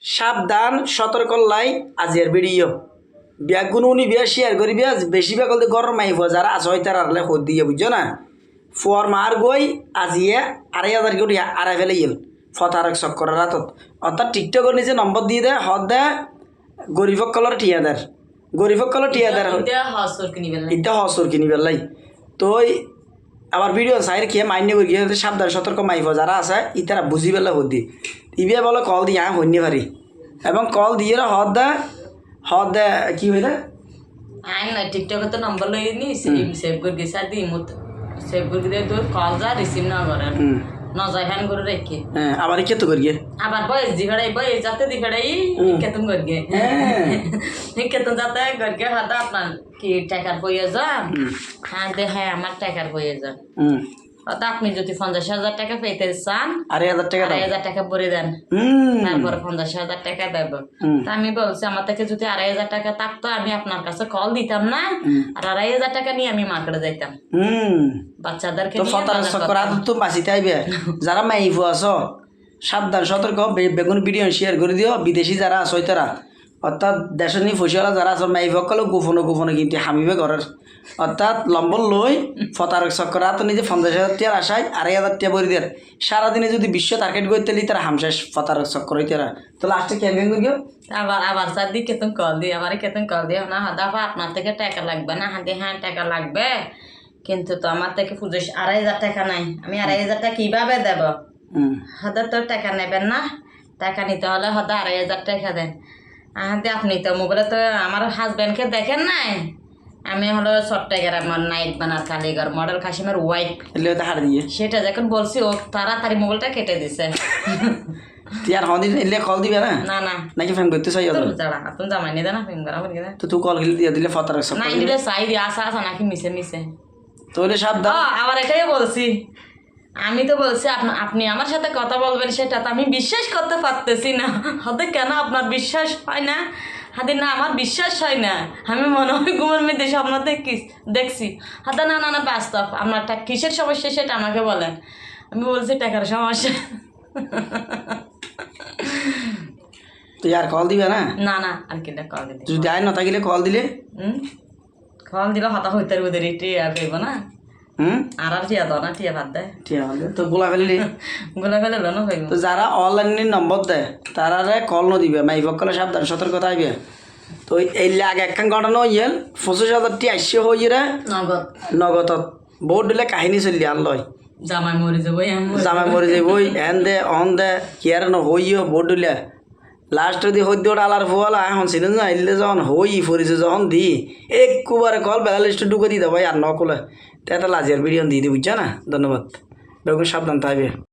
সাবধান সতর্ক লাই আজিয়ার ভিডিও বিয়া কোনো উনি বিয়া শেয়ার করি বিয়া বেশিরভাগ হলে গরম মাই ফুয়া যারা আছে হয় তারা আরলে হদ দিয়ে বুঝছো না ফুয়ার মার গই আজিয়ে 2,500 কোটি আড়াই ফেলে গেল ফতারক চক্করের রাতত অর্থাৎ টিকটকের নিচে নম্বর দিয়ে দেয় হদ দেয় গরিবক কলর টিয়াদার গরিবক কলর টিয়াদার ইটা হসর কিনি বেলাই তো আবার ভিডিও সাইড খেয়ে মাইনে করি গিয়ে সাবধান সতর্ক মাইফ যারা আছে ইতারা বুঝি পেলে হদি ইবিয়া বলে কল দিয়ে হইনি পারি এবং কল দিয়ে হদ দে কি হইলে আইন না টিকটকে তো নম্বর লই নি সেভ করে দিছে আর দি মত সেভ করে দিয়ে তো কল যা রিসিভ না করে নজাই ফ্যান করে রেখে হ্যাঁ আবার কে তো করি আবার বয়স দিঘড়াই বয়স যাতে দিঘড়াই কেতন করগে কেতন যাতে করগে হাতে আপনার কি টাকার প্রয়োজন হ্যাঁ দে হ্যাঁ আমার টাকার প্রয়োজন তা আপনি যদি 50,000 টাকা পেতে চান 2,500 টাকা ভরে দেন তারপরে 50,000 টাকা দেব তা আমি বলছি আমার থেকে যদি 2,500 টাকা থাকতো আমি আপনার কাছে কল দিতাম না আর 2,500 টাকা নিয়ে আমি মার্কেটে যাইতাম বাচ্চাদেরকে তো বাঁচিতে আইবে যারা মাইফু আছো সাবধান সতর্ক বেগুন ভিডিও শেয়ার করে দিও বিদেশি যারা আছো তারা অর্থাৎ দেশের নি ফসিওয়ালা যারা আছে মাইফকলেও গোপনে কিন্তু হামিবে ঘরের অর্থাৎ লম্বল লই ফতারক চক্কর তো নিজে 50,000 টাকার আশায় 2,500 টাকা ভরি দেয় সারাদিনে যদি বিশ্ব টার্গেট করতে লি তারা হামশেষ ফতারক চক্কর হইতে তো লাস্টে কেন করি আবার চারদি কেতন কল দিই আবার কেতন কল দিই না দাফা আপনার থেকে টাকা লাগবে না হাতে হ্যাঁ টাকা লাগবে কিন্তু তো আমার থেকে পুজো 2,500 টাকা নাই আমি 2,500 টাকা কিভাবে দেব হয়তো তো টাকা নেবেন না টাকা নিতে হলে হয়তো 2,500 টাকা দেন হাতে আপনি তো মোবাইলে তো আমার হাজব্যান্ডকে দেখেন নাই আমি হলো চট্টগ্রাম আমার নাইট বানার কালীগড় মডেল কাশিমের ওয়াইফ সেটা যখন বলছি ও তাড়াতাড়ি মোবাইলটা কেটে দিছে তিয়ার হদিন এলে কল দিবে না না না নাকি ফোন করতে চাই যারা তুমি জামাই নিদে না ফোন করা বলি তো তুই কল দিয়ে দিলে ফতারক চক্কর না দিলে চাই দিয়ে আসা নাকি মিশে তোলে সাবধান আবার এটাই বলছি আমি তো বলছি আপনি আমার সাথে কথা বলবেন সেটা তো আমি বিশ্বাস করতে পারতেছি না হতে কেন আপনার বিশ্বাস হয় না হাতে না আমার বিশ্বাস হয় না আমি মনে হয় ঘুমের মধ্যে স্বপ্ন দেখছি হাতে না না না বাস্তব আপনার কিসের সমস্যা সেটা আমাকে বলেন আমি বলছি টাকার সমস্যা তুই আর কল দিবে না না না আর কিনা কল দিলে যদি আয় না থাকিলে কল দিলে কল দিলে হতা হইতে ওদের টিয়া পেব না আর টিয়া দাও না টিয়া ভাত দেয় টিয়া তো গোলা ফেলিলি না হইব তো যারা অনলাইনে নম্বর দেয় তারা কল ন দিবে মাইফকলে সাবধান সতর্কতা আইবে তো এই আগে একখান ঘটনা হইল 25,000 টি আসছে হই রে নগদ বহুত দিলে কাহিনী চলি আর লয় জামাই মরে যাবই এন দে অন দে কিয়ার ন হইও বহুত দিলে লাস্ট দি হইতে আলার ফোয়ালা এখন ছিলেন না এলে যখন হই ফুরিছে যখন দি একবারে কল বেলা লিস্টে ঢুকে দিতে ভাই আর নকলে তো একটা লাজিয়ার ভিডিও দিয়ে দিই বুঝছো না ধন্যবাদ বেগুন সাবধান থাকবে